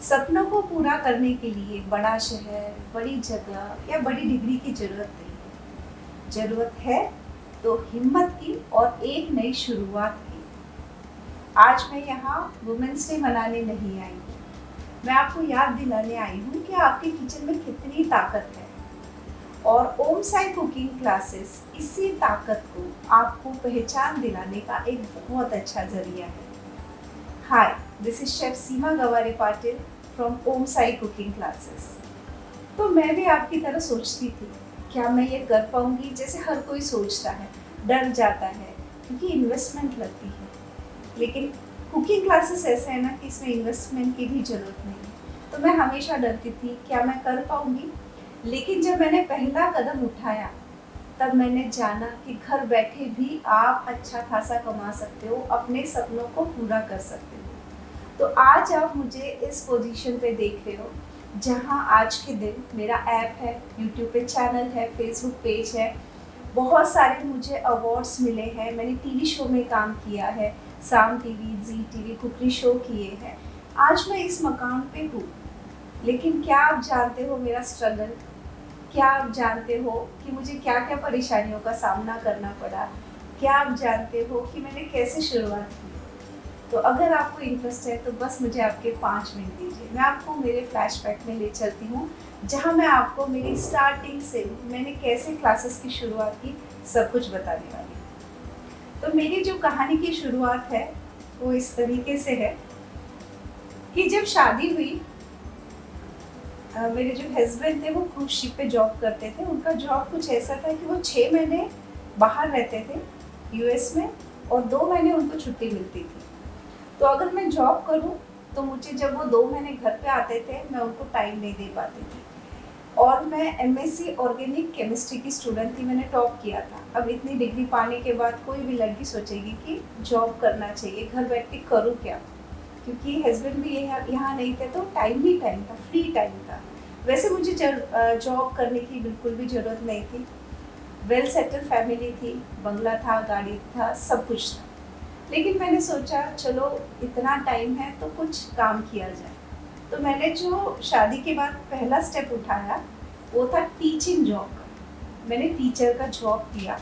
सपनों को पूरा करने के लिए बड़ा शहर, बड़ी जगह या बड़ी डिग्री की ज़रूरत नहीं है। ज़रूरत है तो हिम्मत की और एक नई शुरुआत की। आज मैं यहाँ वुमेन्स डे मनाने नहीं आई हूँ। मैं आपको याद दिलाने आई हूँ कि आपके किचन में कितनी ताकत है। और ओम साई कुकिंग क्लासेस इसी ताकत को आपको पहचान दिलाने का एक बहुत अच्छा ज़रिया है। Hi, this is chef Seema Gawari Patil from Om Sai cooking classes. तो मैं भी आपकी तरह सोचती थी, क्या मैं ये कर पाऊंगी? जैसे हर कोई सोचता है, डर जाता है क्योंकि इन्वेस्टमेंट लगती है। लेकिन कुकिंग क्लासेस ऐसे है ना कि इसमें इन्वेस्टमेंट की भी ज़रूरत नहीं है। तो मैं हमेशा डरती थी, क्या मैं कर पाऊंगी? लेकिन जब मैंने पहला कदम उठाया, तब मैंने जाना कि घर बैठे भी आप अच्छा खासा कमा सकते हो, अपने सपनों को पूरा कर सकते हो। तो आज आप मुझे इस पोजीशन पे देख रहे हो, जहाँ आज के दिन मेरा ऐप है, यूट्यूब पे चैनल है, फेसबुक पेज है, बहुत सारे मुझे अवार्ड्स मिले हैं, मैंने टीवी शो में काम किया है, साम टीवी, जी टीवी, कुकरी शो किए हैं। आज मैं इस मकाम पे हूँ। लेकिन क्या आप जानते हो मेरा स्ट्रगल? क्या आप जानते हो कि मुझे क्या क्या परेशानियों का सामना करना पड़ा? क्या आप जानते हो कि मैंने कैसे शुरुआत की? तो अगर आपको इंटरेस्ट है तो बस मुझे आपके 5 मिनट दीजिए, मैं आपको मेरे फ्लैशबैक में ले चलती हूँ, जहाँ मैं आपको मेरी स्टार्टिंग से मैंने कैसे क्लासेस की शुरुआत की सब कुछ बताने वाली हूँ। तो मेरी जो कहानी की शुरुआत है वो इस तरीके से है कि जब शादी हुई, मेरे जो हस्बैंड थे वो क्रूज शिप पे जॉब करते थे। उनका जॉब कुछ ऐसा था कि वो 6 महीने बाहर रहते थे यूएस में, और 2 महीने उनको छुट्टी मिलती थी। तो अगर मैं जॉब करूं तो मुझे, जब वो 2 महीने घर पे आते थे, मैं उनको टाइम नहीं दे पाती थी। और मैं एमएससी ऑर्गेनिक केमिस्ट्री की स्टूडेंट थी, मैंने टॉप किया था। अब इतनी डिग्री पाने के बाद कोई भी लड़की सोचेगी कि जॉब करना चाहिए, घर बैठ के करूँ क्या? क्योंकि हस्बैंड भी यहाँ नहीं थे, तो टाइम ही टाइम था, फ्री टाइम था। वैसे मुझे जॉब करने की बिल्कुल भी ज़रूरत नहीं थी। वेल सेटल फैमिली थी, बंगला था, गाड़ी था, सब कुछ था। लेकिन मैंने सोचा चलो इतना टाइम है तो कुछ काम किया जाए। तो मैंने जो शादी के बाद पहला स्टेप उठाया वो था टीचिंग जॉब का। मैंने टीचर का जॉब किया।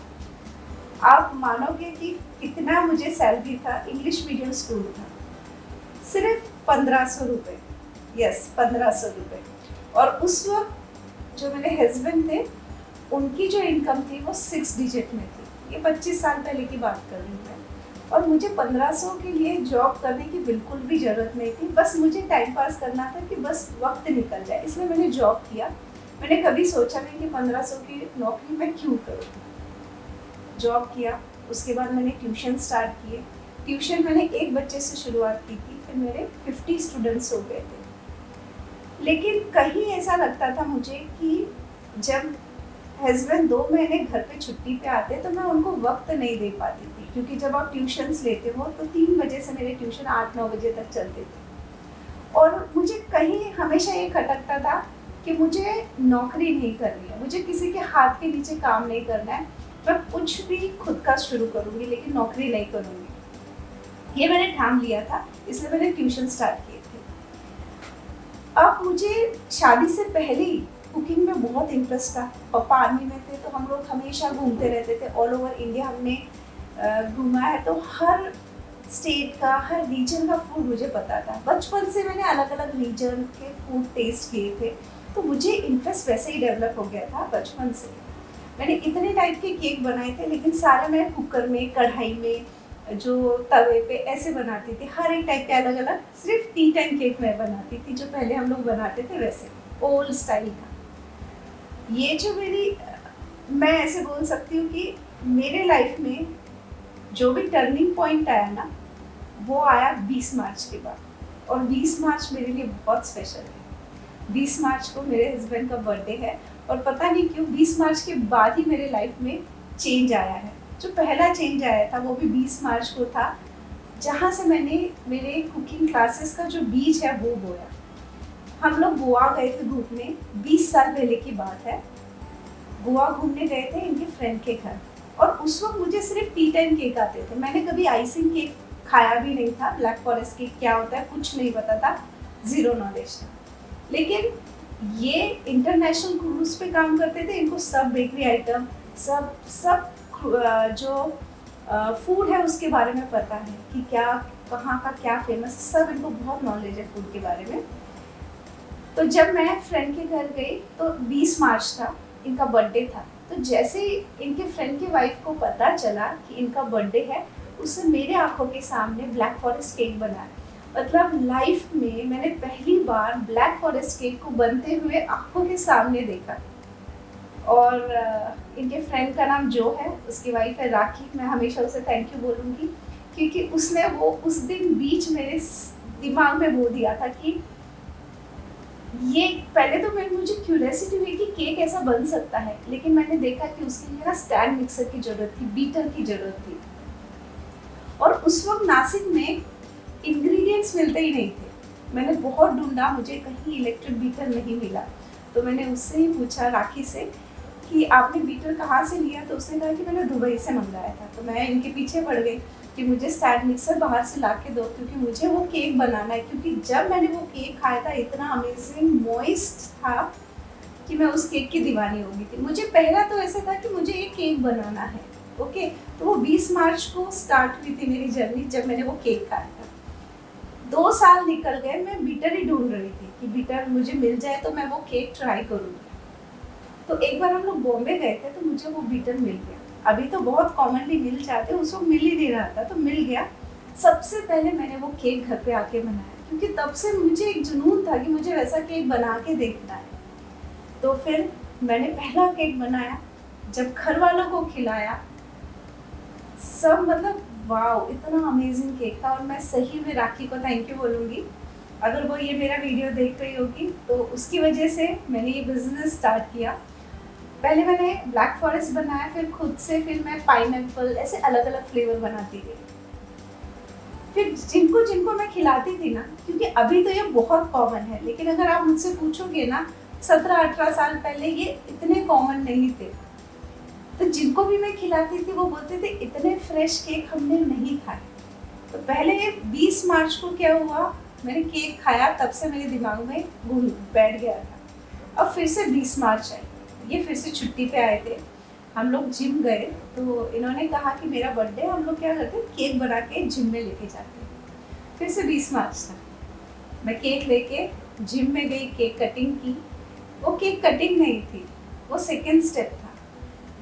आप मानोगे कि कितना मुझे सैलरी था? इंग्लिश मीडियम स्कूल था, सिर्फ 1500 रुपये। यस, 1500 रुपये। और उस वक्त जो मेरे हस्बैंड थे, उनकी जो इनकम थी वो 6 डिजिट में थी। ये 25 साल पहले की बात कर रही हूँ मैं। और मुझे 1500 के लिए जॉब करने की बिल्कुल भी ज़रूरत नहीं थी। बस मुझे टाइम पास करना था कि बस वक्त निकल जाए, इसलिए मैंने जॉब किया। मैंने कभी सोचा नहीं कि 1500 की नौकरी मैं क्यों करूँ। जॉब किया, उसके बाद मैंने ट्यूशन स्टार्ट किए। ट्यूशन मैंने एक बच्चे से शुरुआत की थी, फिर मेरे 50 स्टूडेंट्स हो गए थे। लेकिन कहीं ऐसा लगता था मुझे कि जब हस्बैंड 2 महीने घर पे छुट्टी पे आते तो मैं उनको वक्त नहीं दे पाती थी, क्योंकि जब आप ट्यूशन्स लेते हो तो 3 बजे से मेरे ट्यूशन 8-9 बजे तक चलते थे। और मुझे कहीं हमेशा ये खटकता था कि मुझे नौकरी नहीं करनी है, मुझे किसी के हाथ के नीचे काम नहीं करना है। मैं कुछ भी खुद का शुरू करूँगी, लेकिन नौकरी नहीं करूँगी। ये मैंने ठान लिया था, इसलिए मैंने ट्यूशन स्टार्ट किए थे। अब मुझे शादी से पहले ही कुकिंग में बहुत इंटरेस्ट था। पापा आर्मी में थे तो हम लोग हमेशा घूमते रहते थे, ऑल ओवर इंडिया हमने घूमा है। तो हर स्टेट का, हर रीजन का फूड मुझे पता था। बचपन से मैंने अलग अलग रीजन के फूड टेस्ट किए थे, तो मुझे इंटरेस्ट वैसे ही डेवलप हो गया था बचपन से। मैंने इतने टाइप के केक बनाए थे, लेकिन सारे मैं कुकर में, कढ़ाई में, जो तवे पे ऐसे बनाती थी। हर एक टाइप के अलग अलग, सिर्फ टी टाइम केक मैं बनाती थी, जो पहले हम लोग बनाते थे वैसे, ओल्ड स्टाइल का। ये जो मेरी, मैं ऐसे बोल सकती हूँ कि मेरे लाइफ में जो भी टर्निंग पॉइंट आया ना, वो आया 20 मार्च के बाद। और 20 मार्च मेरे लिए बहुत स्पेशल है। 20 मार्च को मेरे हस्बैंड का बर्थडे है, और पता नहीं क्यों 20 मार्च के बाद ही मेरे लाइफ में चेंज आया है। जो पहला चेंज आया था वो भी 20 मार्च को था, जहाँ से मैंने मेरे कुकिंग क्लासेस का जो बीज है वो बोया। हम लोग गोवा गए थे घूमने, 20 साल पहले की बात है। गोवा घूमने गए थे इनके फ्रेंड के घर, और उस वक्त मुझे सिर्फ टी टाइम केक आते थे। मैंने कभी आइसिंग केक खाया भी नहीं था, ब्लैक फॉरेस्ट केक क्या होता है कुछ नहीं पता था, ज़ीरो नॉलेज था। लेकिन ये इंटरनेशनल क्रूज पे काम करते थे, इनको सब बेकरी आइटम, सब सब जो फूड है उसके बारे में पता है कि क्या कहाँ का क्या फेमस, सब इनको बहुत नॉलेज है फूड के बारे में। तो जब मैं फ्रेंड के घर गई तो 20 मार्च था, इनका बर्थडे था। तो जैसे ही इनके फ्रेंड की वाइफ को पता चला कि इनका बर्थडे है, उसने मेरे आंखों के सामने ब्लैक फॉरेस्ट केक बनाया। मतलब लाइफ में मैंने पहली बार ब्लैक फॉरेस्ट केक को बनते हुए आंखों के सामने देखा। और इनके फ्रेंड का नाम जो है, उसकी वाइफ है राखी। मैं हमेशा उसे थैंक यू बोलूँगी, क्योंकि उसने वो उस दिन बीच मेरे दिमाग में बो दिया था कि ये पहले तो मुझे क्यूरियोसिटी हुई कि केक ऐसा बन सकता है, लेकिन मैंने देखा कि उसके लिए ना स्टैंड मिक्सर की ज़रूरत थी, बीटर की ज़रूरत थी। और उस वक्त नासिक में इंग्रेडिएंट्स मिलते ही नहीं थे। मैंने बहुत ढूंढा, मुझे कहीं इलेक्ट्रिक बीटर नहीं मिला। तो मैंने उससे ही पूछा, राखी से, कि आपने बीटर कहाँ से लिया? तो उसने कहा कि मैंने दुबई से मंगाया था। तो मैं इनके पीछे पड़ गई कि मुझे स्टैंड मिक्सर बाहर से ला के दो, क्योंकि मुझे वो केक बनाना है। क्योंकि जब मैंने वो केक खाया था, इतना अमेजिंग मॉइस्ट था कि मैं उस केक की दीवानी हो गई थी। मुझे पहला तो ऐसा था कि मुझे ये केक बनाना है। ओके, तो वो 20 मार्च को स्टार्ट हुई थी मेरी जर्नी, जब मैंने वो केक खाया था। 2 साल निकल गए, मैं बीटर ही ढूंढ रही थी कि बीटर मुझे मिल जाए तो मैं वो केक ट्राई करूँगी। तो एक बार हम लोग बॉम्बे गए थे, तो मुझे वो बीटर मिल गया। अभी तो बहुत कॉमनली मिल जाते, उस वक्त मिल ही नहीं रहा था, तो मिल गया। सबसे पहले मैंने वो केक घर पे आके बनाया, क्योंकि तब से मुझे एक जुनून था कि मुझे वैसा केक बना के देखना है। तो फिर मैंने पहला केक बनाया, जब घर वालों को खिलाया, सब मतलब वाओ, इतना अमेजिंग केक था। और मैं सही में राखी को थैंक यू बोलूँगी। अगर वो ये मेरा वीडियो देख रही होगी तो उसकी वजह से मैंने ये बिज़नेस स्टार्ट किया। पहले मैंने ब्लैक फॉरेस्ट बनाया, फिर खुद से, फिर मैं पाइनएप्पल, ऐसे अलग अलग फ्लेवर बनाती गई। फिर जिनको जिनको मैं खिलाती थी ना, क्योंकि अभी तो ये बहुत कॉमन है, लेकिन अगर आप मुझसे पूछोगे ना 17-18 साल पहले ये इतने कॉमन नहीं थे। तो जिनको भी मैं खिलाती थी वो बोलते थे इतने फ्रेश केक हमने नहीं खाए। तो पहले 20 मार्च को क्या हुआ, मैंने केक खाया, तब से मेरे दिमाग में घूम बैठ गया था। अब फिर से 20 मार्च आई, ये फिर से छुट्टी पे आए थे, हम लोग जिम गए। तो इन्होंने कहा कि मेरा बर्थडे, हम लोग क्या करते हैं, केक बना के जिम में लेके जाते हैं। फिर से 20 मार्च था, मैं केक लेके जिम में गई, केक कटिंग की। वो केक कटिंग नहीं थी, वो सेकेंड स्टेप था।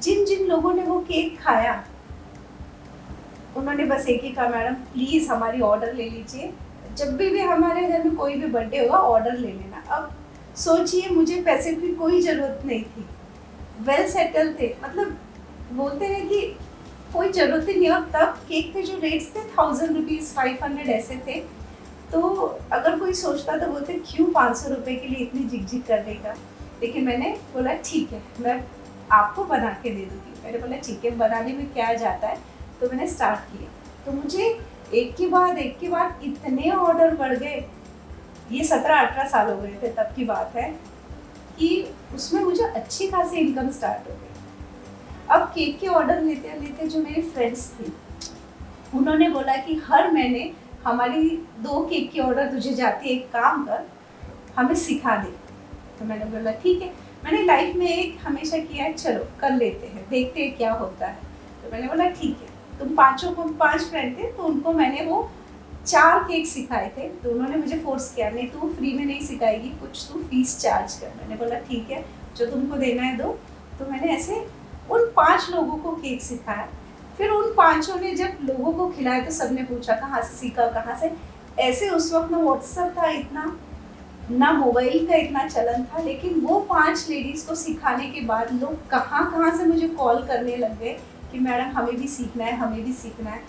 जिन जिन लोगों ने वो केक खाया, उन्होंने बस एक ही कहा, मैडम प्लीज़ हमारी ऑर्डर ले लीजिए, जब भी हमारे घर में कोई भी बर्थडे होगा ऑर्डर ले लेना। अब सोचिए, मुझे पैसे की कोई ज़रूरत नहीं थी, वेल सेटल थे। मतलब बोलते हैं कि कोई ज़रूरत ही नहीं। और तब केक के जो रेट्स थे 1000 रुपीज़, 500 ऐसे थे। तो अगर कोई सोचता तो बोलते क्यों 500 रुपये के लिए इतनी झिकझिक करने का। लेकिन मैंने बोला ठीक है, मैं आपको बना के दे दूँगी। मैंने बोला ठीक है, बनाने में क्या जाता है। तो मैंने स्टार्ट किया, तो मुझे एक के बाद इतने ऑर्डर बढ़ गए। ये 17-18 साल हो गए थे, तब की बात है, कि उसमें मुझे अच्छी खासी इनकम स्टार्ट हो गई। अब केक के ऑर्डर लेते लेते जो मेरी फ्रेंड्स थी, उन्होंने बोला कि हर महीने हमारी 2 केक की ऑर्डर तुझे जाती है, एक काम कर, हमें सिखा दे। तो मैंने बोला ठीक है। मैंने लाइफ में एक हमेशा किया है, चलो कर लेते हैं, देखते हैं क्या होता है। तो मैंने बोला ठीक है। तुम पाँचों को, 5 फ्रेंड थे, तो उनको मैंने वो 4 केक सिखाए थे। तो उन्होंने मुझे फोर्स किया, नहीं तू फ्री में नहीं सिखाएगी, कुछ तू फीस चार्ज कर। मैंने बोला ठीक है, जो तुमको देना है दो। तो मैंने ऐसे उन 5 लोगों को केक सिखाया। फिर उन 5 ने जब लोगों को खिलाया तो सबने पूछा कहाँ से सीखा, कहाँ से। ऐसे उस वक्त ना व्हाट्सएप था इतना, ना मोबाइल का इतना चलन था, लेकिन वो 5 लेडीज़ को सिखाने के बाद लोग कहाँ कहाँ से मुझे कॉल करने लग गए कि मैडम हमें भी सीखना है, हमें भी सीखना है।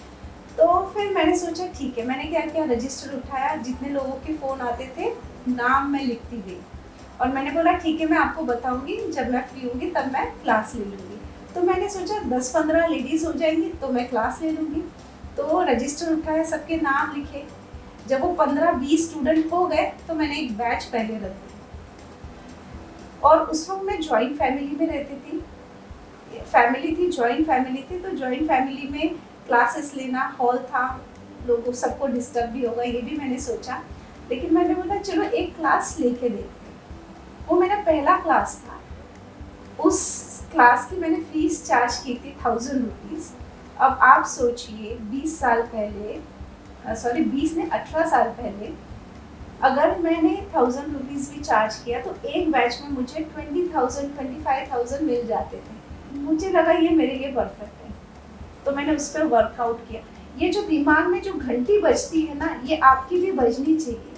तो फिर मैंने सोचा ठीक है, मैंने क्या किया, रजिस्टर उठाया, जितने लोगों के फ़ोन आते थे नाम मैं लिखती गई। और मैंने बोला ठीक है, मैं आपको बताऊंगी, जब मैं फ्री होंगी तब मैं क्लास ले लूँगी। तो मैंने सोचा 10-15 लेडीज़ हो जाएंगी तो मैं क्लास ले लूँगी। तो रजिस्टर उठाया, सबके नाम लिखे। जब वो 15-20 स्टूडेंट हो गए तो मैंने एक बैच पहले रख दिया। और उस वक्त मैं जॉइंट फैमिली में रहती थी, जॉइंट फैमिली थी। तो जॉइंट फैमिली में क्लासेस लेना, हॉल था, लोगों सबको डिस्टर्ब भी होगा, ये भी मैंने सोचा। लेकिन मैंने बोला चलो एक क्लास लेके देखते हैं। वो मेरा पहला क्लास था। उस क्लास की मैंने फीस चार्ज की थी 1000 रुपीज़। अब आप सोचिए 20 साल पहले, सॉरी 20 ने 18 साल पहले, अगर मैंने 1000 रुपीज़ भी चार्ज किया तो एक बैच में मुझे 20,000 25,000 मिल जाते थे। मुझे लगा ये मेरे लिए परफेक्ट है, तो मैंने उस पर वर्कआउट किया। ये जो दिमाग में जो घंटी बजती है ना, ये आपकी भी बजनी चाहिए।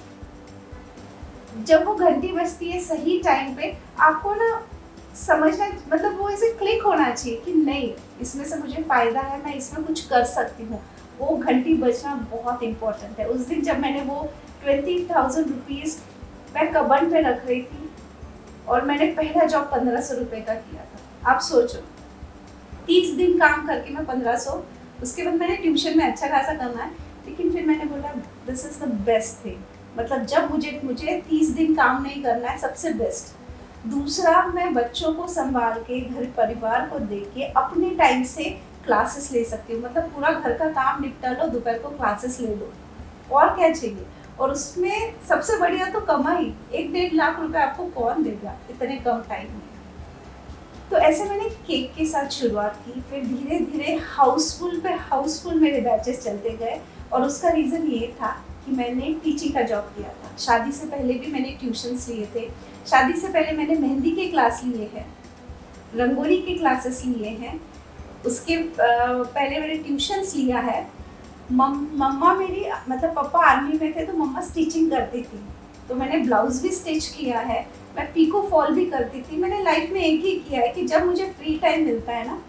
जब वो घंटी बजती है सही टाइम पे, आपको ना समझना, मतलब वो ऐसे क्लिक होना चाहिए कि नहीं, इसमें से मुझे फ़ायदा है, मैं इसमें कुछ कर सकती हूँ। वो घंटी बजना बहुत इम्पोर्टेंट है। उस दिन जब मैंने वो 20,000 रुपीज़ मैं कबर्ड पे रख रही थी और मैंने पहला जॉब 1500 रुपये का किया था। आप सोचो 30 दिन काम करके मैं 1500, उसके बाद मैंने ट्यूशन में अच्छा खासा करना है, लेकिन फिर मैंने बोला this is the best thing. मतलब जब मुझे 30 दिन काम नहीं करना है, सबसे बेस्ट। दूसरा, मैं बच्चों को संभाल के, घर परिवार को देख के अपने टाइम से क्लासेस ले सकती हूँ। मतलब पूरा घर का काम निपटा लो, दोपहर को क्लासेस ले लो, और क्या चाहिए। और उसमें सबसे बढ़िया तो कमाई, 1-1.5 लाख रुपए आपको कौन देगा इतने कम टाइम में। तो ऐसे मैंने केक के साथ शुरुआत की, फिर धीरे धीरे हाउसफुल मेरे बैचेस चलते गए। और उसका रीज़न ये था कि मैंने टीचिंग का जॉब किया था। शादी से पहले भी मैंने ट्यूशन्स लिए थे। शादी से पहले मैंने मेहंदी के क्लास लिए हैं, रंगोली के क्लासेस लिए हैं, उसके पहले मैंने ट्यूशन्स लिया है। मम्मा मेरी, मतलब पापा आर्मी में थे तो मम्मा स्टिचिंग करती थी, तो मैंने ब्लाउज भी स्टिच किया है। मैं पीको फॉल भी करती थी। मैंने लाइफ में एक ही किया है कि जब मुझे फ्री टाइम मिलता है ना,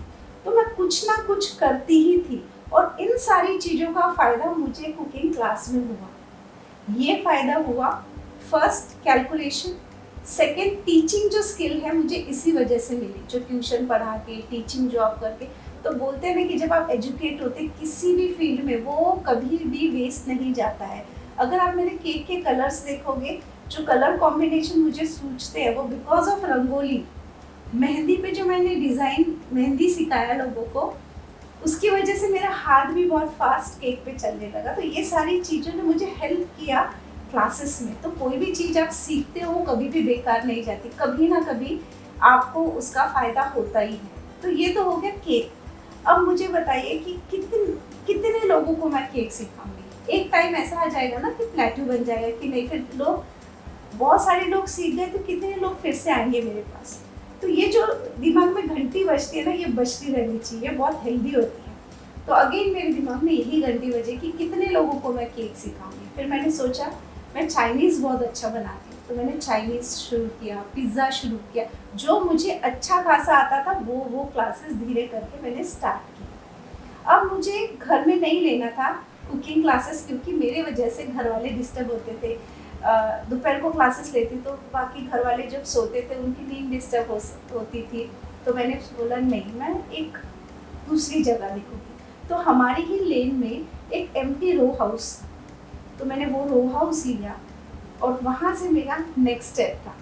तो मैं कुछ ना कुछ करती ही थी। और इन सारी चीज़ों का फ़ायदा मुझे कुकिंग क्लास में हुआ। ये फ़ायदा हुआ, फर्स्ट कैलकुलेशन, सेकेंड टीचिंग जो स्किल है मुझे इसी वजह से मिली, जो ट्यूशन पढ़ा के, टीचिंग जॉब करके। तो बोलते हैं ना कि जब आप एजुकेट होते किसी भी फील्ड में, वो कभी भी वेस्ट नहीं जाता है। अगर आप मेरे केक के कलर्स देखोगे, जो कलर कॉम्बिनेशन मुझे सूझते हैं वो बिकॉज ऑफ रंगोली, मेहंदी पे जो मैंने डिज़ाइन मेहंदी सिखाया लोगों को, उसकी वजह से मेरा हाथ भी बहुत फास्ट केक पे चलने लगा। तो ये सारी चीज़ों ने मुझे हेल्प किया क्लासेस में। तो कोई भी चीज़ आप सीखते हो कभी भी बेकार नहीं जाती, कभी ना कभी आपको उसका फ़ायदा होता ही है। तो ये तो हो गया केक। अब मुझे बताइए कि कितने लोगों को मैं केक सिखाऊंगी। एक टाइम ऐसा आ जाएगा ना कि प्लेट्यू बन जाएगा कि नहीं, फिर लोग, बहुत सारे लोग सीख गए तो कितने लोग फिर से आएंगे मेरे पास। तो ये जो दिमाग में घंटी बजती है ना, ये बजती रहनी चाहिए, बहुत हेल्दी होती है। तो अगेन मेरे दिमाग में यही घंटी बजे कि कितने लोगों को मैं केक सिखाऊंगी। फिर मैंने सोचा मैं चाइनीज़ बहुत अच्छा बनाती हूँ, तो मैंने चाइनीज़ शुरू किया, पिज़्ज़ा शुरू किया। जो मुझे अच्छा खासा आता था वो क्लासेस धीरे करके मैंने स्टार्ट की। अब मुझे घर में नहीं लेना था कुकिंग क्लासेस, क्योंकि मेरे वजह से घर वाले डिस्टर्ब होते थे। दोपहर को क्लासेस लेती तो बाकी घर वाले जब सोते थे उनकी नींद डिस्टर्ब होती थी। तो मैंने बोला नहीं, मैं एक दूसरी जगह देखूँगी। तो हमारी ही लेन में एक एम्प्टी रो हाउस, तो मैंने वो रो हाउस लिया और वहाँ से मेरा नेक्स्ट स्टेप था।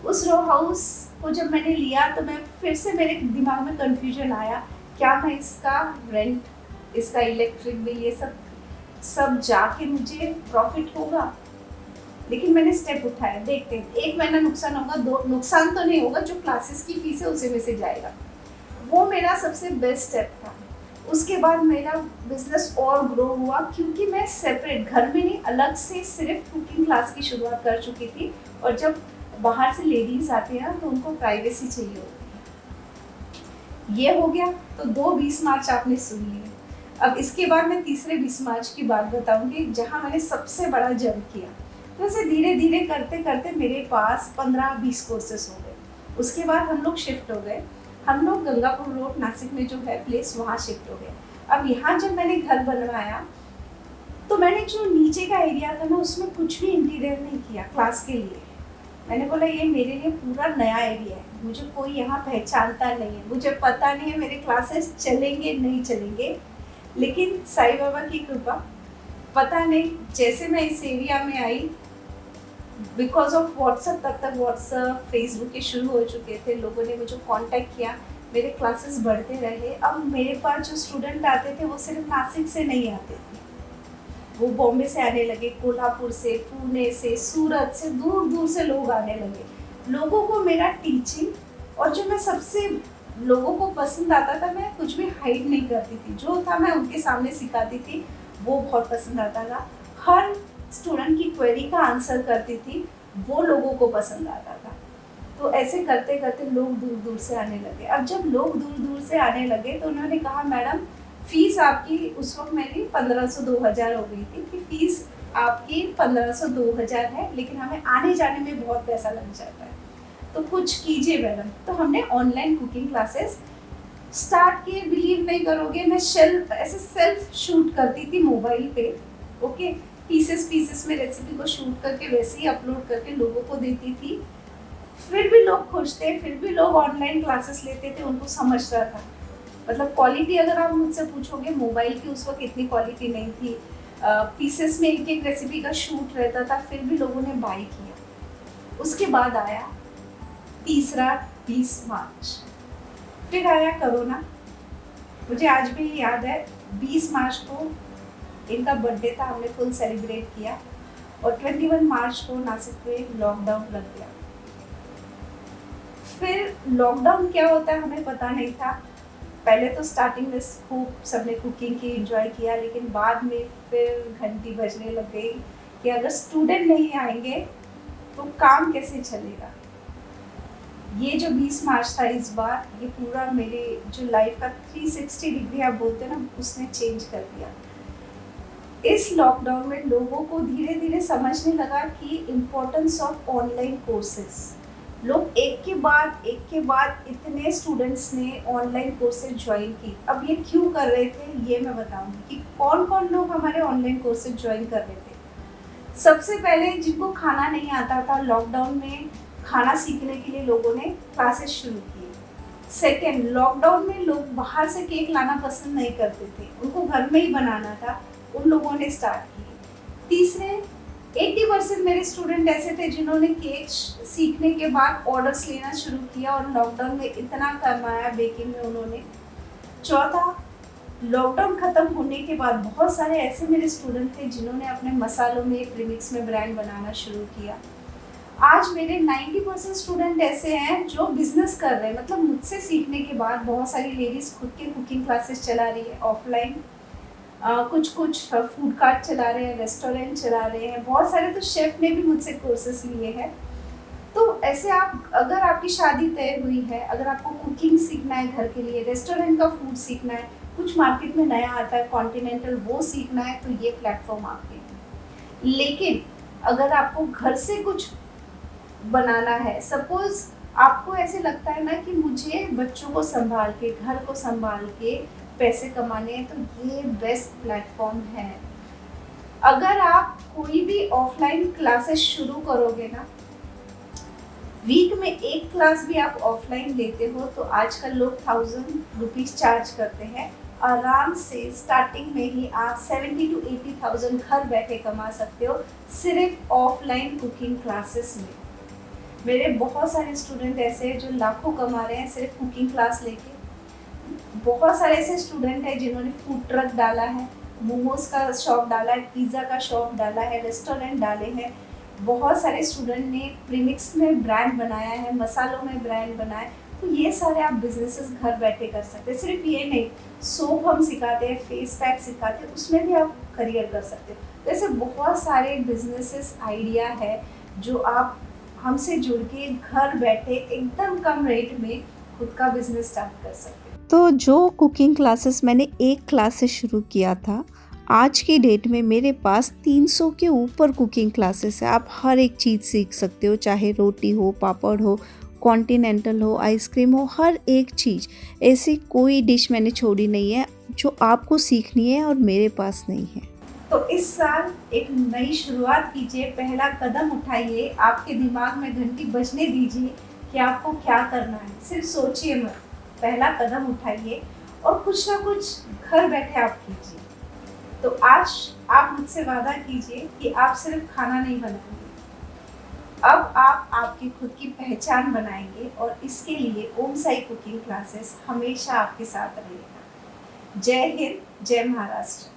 उस रो हाउस को जब मैंने लिया तो मैं फिर से, मेरे दिमाग में कन्फ्यूजन आया, क्या मैं इसका रेंट, इसका इलेक्ट्रिक बिल, ये सब जाके मुझे प्रॉफिट होगा। लेकिन मैंने स्टेप उठाया, देखते हैं, 1 महीना नुकसान होगा, 2 नुकसान तो नहीं होगा, जो क्लासेस की फीस है उसी में से जाएगा। वो मेरा सबसे बेस्ट स्टेप था। उसके बाद मेरा बिजनेस और ग्रो हुआ, क्योंकि मैं सेपरेट, घर में नहीं, अलग से सिर्फ कुकिंग क्लास की शुरुआत कर चुकी थी। और जब बाहर से लेडीज आती है ना, तो उनको प्राइवेसी चाहिए होती है। ये हो गया। तो 2 20 मार्च आपने सुन लिए। अब इसके बाद मैं तीसरे 20 मार्च की बात बताऊंगी, जहां मैंने सबसे बड़ा जंप किया। तो ऐसे धीरे धीरे करते करते मेरे पास 15-20 कोर्सेस हो गए। उसके बाद हम लोग शिफ्ट हो गए। हम लोग गंगापुर रोड नासिक में जो है प्लेस, वहाँ शिफ्ट हो गए। अब यहाँ जब मैंने घर बनवाया तो मैंने जो नीचे का एरिया था ना, उसमें कुछ भी इंटीरियर नहीं किया क्लास के लिए। मैंने बोला ये मेरे लिए पूरा नया एरिया है, मुझे कोई यहाँ पहचानता नहीं है, मुझे पता नहीं है मेरे क्लासेस चलेंगे नहीं चलेंगे। लेकिन साईं बाबा की कृपा, पता नहीं, जैसे मैं इस एरिया में आई, बिकॉज ऑफ व्हाट्सएप, तब तक व्हाट्सएप फेसबुक के शुरू हो चुके थे, लोगों ने मुझे कांटेक्ट किया, मेरे क्लासेस बढ़ते रहे। अब मेरे पास जो स्टूडेंट आते थे वो सिर्फ नासिक से नहीं आते थे, वो बॉम्बे से आने लगे, कोल्हापुर से, पुणे से, सूरत से, दूर दूर से लोग आने लगे। लोगों को मेरा टीचिंग और जो मैं सबसे लोगों को पसंद आता था, मैं कुछ भी हाइड नहीं करती थी, जो था मैं उनके सामने सिखाती थी, वो बहुत पसंद आता था। हर स्टूडेंट की क्वेरी का आंसर करती थी, वो लोगों को पसंद आता था। तो ऐसे करते करते लोग दूर दूर से आने लगे। अब जब लोग दूर दूर से आने लगे तो उन्होंने कहा मैडम फीस आपकी, उस वक्त मेरी 1500-2000 हो गई थी कि फीस आपकी 1500-2000 है, लेकिन हमें आने जाने में बहुत पैसा लग जाता है, तो कुछ कीजिए मैडम। तो हमने ऑनलाइन कुकिंग क्लासेस स्टार्ट किए। बिलीव नहीं करोगे, मैं ऐसे सेल्फ शूट करती थी मोबाइल पे, ओके, पीसेस में रेसिपी को शूट करके वैसे ही अपलोड करके लोगों को देती थी। फिर भी लोग खुश थे, फिर भी लोग ऑनलाइन क्लासेस लेते थे, उनको समझ रहा था। मतलब क्वालिटी अगर आप मुझसे पूछोगे, मोबाइल की उस वक्त इतनी क्वालिटी नहीं थी, पीसेस में एक एक रेसिपी का शूट रहता था, फिर भी लोगों ने बाय किया। उसके बाद आया तीसरा 20 मार्च, फिर आया कोरोना। मुझे आज भी याद है 20 मार्च को इनका बर्थडे था, हमने फुल सेलिब्रेट किया, और 21 मार्च को नासिक में लॉकडाउन लग गया। फिर लॉकडाउन क्या होता है हमें पता नहीं था। पहले तो स्टार्टिंग में खूब सबने कुकिंग की, एंजॉय किया, लेकिन बाद में फिर घंटी बजने लग गई कि अगर स्टूडेंट नहीं आएंगे तो काम कैसे चलेगा। ये जो 20 मार्च था इस बार, ये पूरा मेरे जो लाइफ का 360 डिग्री आप बोलते हैं ना, उसने चेंज कर दिया। इस लॉकडाउन में लोगों को धीरे धीरे समझने लगा कि इम्पोर्टेंस ऑफ ऑनलाइन कोर्सेज। लोग एक के बाद इतने स्टूडेंट्स ने ऑनलाइन कोर्सेज ज्वाइन की। अब ये क्यों कर रहे थे ये मैं बताऊंगी कि कौन कौन लोग हमारे ऑनलाइन कोर्सेज ज्वाइन कर रहे थे। सबसे पहले जिनको खाना नहीं आता था, लॉकडाउन में खाना सीखने के लिए लोगों ने क्लासेस शुरू किए। सेकेंड, लॉकडाउन में लोग बाहर से केक लाना पसंद नहीं करते थे, उनको घर में ही बनाना था, उन लोगों ने स्टार्ट किए। तीसरे, 80% मेरे स्टूडेंट ऐसे थे जिन्होंने केक सीखने के बाद ऑर्डर्स लेना शुरू किया और लॉकडाउन में इतना कमाया बेकिंग में उन्होंने। चौथा, लॉकडाउन ख़त्म होने के बाद बहुत सारे ऐसे मेरे स्टूडेंट थे जिन्होंने अपने मसालों में, प्रीमिक्स में ब्रांड बनाना शुरू किया। आज मेरे 90% स्टूडेंट ऐसे हैं जो बिजनेस कर रहे हैं। मतलब मुझसे सीखने के बाद बहुत सारी लेडीज़ खुद के कुकिंग क्लासेस चला रही है ऑफलाइन, कुछ फूड कार्ट चला रहे हैं, रेस्टोरेंट चला रहे हैं, बहुत सारे तो शेफ़ ने भी मुझसे कोर्सेस लिए हैं। तो ऐसे आप, अगर आपकी शादी तय हुई है, अगर आपको कुकिंग सीखना है घर के लिए, रेस्टोरेंट का फूड सीखना है, कुछ मार्केट में नया आता है कॉन्टिनेंटल, वो सीखना है, तो ये प्लेटफॉर्म आपके हैं। लेकिन अगर आपको घर से कुछ बनाना है, सपोज आपको ऐसे लगता है ना कि मुझे बच्चों को संभाल के, घर को संभाल के पैसे कमाने हैं, तो ये बेस्ट प्लेटफॉर्म है। अगर आप कोई भी ऑफलाइन क्लासेस शुरू करोगे ना, वीक में एक क्लास भी आप ऑफलाइन लेते हो, तो आजकल लोग 1000 रुपीज़ चार्ज करते हैं। आराम से स्टार्टिंग में ही आप 70 to 80,000 घर बैठे कमा सकते हो, सिर्फ ऑफलाइन कुकिंग क्लासेस में। मेरे बहुत सारे स्टूडेंट ऐसे हैं जो लाखों कमा रहे हैं सिर्फ कुकिंग क्लास लेके। बहुत सारे ऐसे स्टूडेंट हैं जिन्होंने फूड ट्रक डाला है, मोमोज का शॉप डाला है, पिज़्ज़ा का शॉप डाला है, रेस्टोरेंट डाले हैं। बहुत सारे स्टूडेंट ने प्रीमिक्स में ब्रांड बनाया है, मसालों में ब्रांड बनाया। तो ये सारे आप बिजनेसेस घर बैठे कर सकते हैं। सिर्फ ये नहीं, सोप हम सिखाते हैं, फेस पैक सिखाते हैं, उसमें भी आप करियर कर सकते हो। तो ऐसे बहुत सारे बिजनेसेस आइडिया है जो आप हमसे जुड़ के घर बैठे एकदम कम रेट में खुद का बिजनेस स्टार्ट कर सकते हो। तो जो कुकिंग क्लासेस मैंने एक क्लास से शुरू किया था, आज की डेट में मेरे पास 300 के ऊपर कुकिंग क्लासेस है। आप हर एक चीज़ सीख सकते हो, चाहे रोटी हो, पापड़ हो, कॉन्टिनेंटल हो, आइसक्रीम हो, हर एक चीज़। ऐसी कोई डिश मैंने छोड़ी नहीं है जो आपको सीखनी है और मेरे पास नहीं है। तो इस साल एक नई शुरुआत कीजिए, पहला कदम उठाइए, आपके दिमाग में घंटी बजने दीजिए कि आपको क्या करना है। सिर्फ सोचिए मत, पहला कदम उठाइए और कुछ ना कुछ घर बैठे आप कीजिए। तो आज आप मुझसे वादा कीजिए कि आप सिर्फ खाना नहीं बनाएंगे, अब आप आपकी खुद की पहचान बनाएंगे, और इसके लिए ओम साई कुकिंग क्लासेस हमेशा आपके साथ रहेगा। जय हिंद, जय महाराष्ट्र।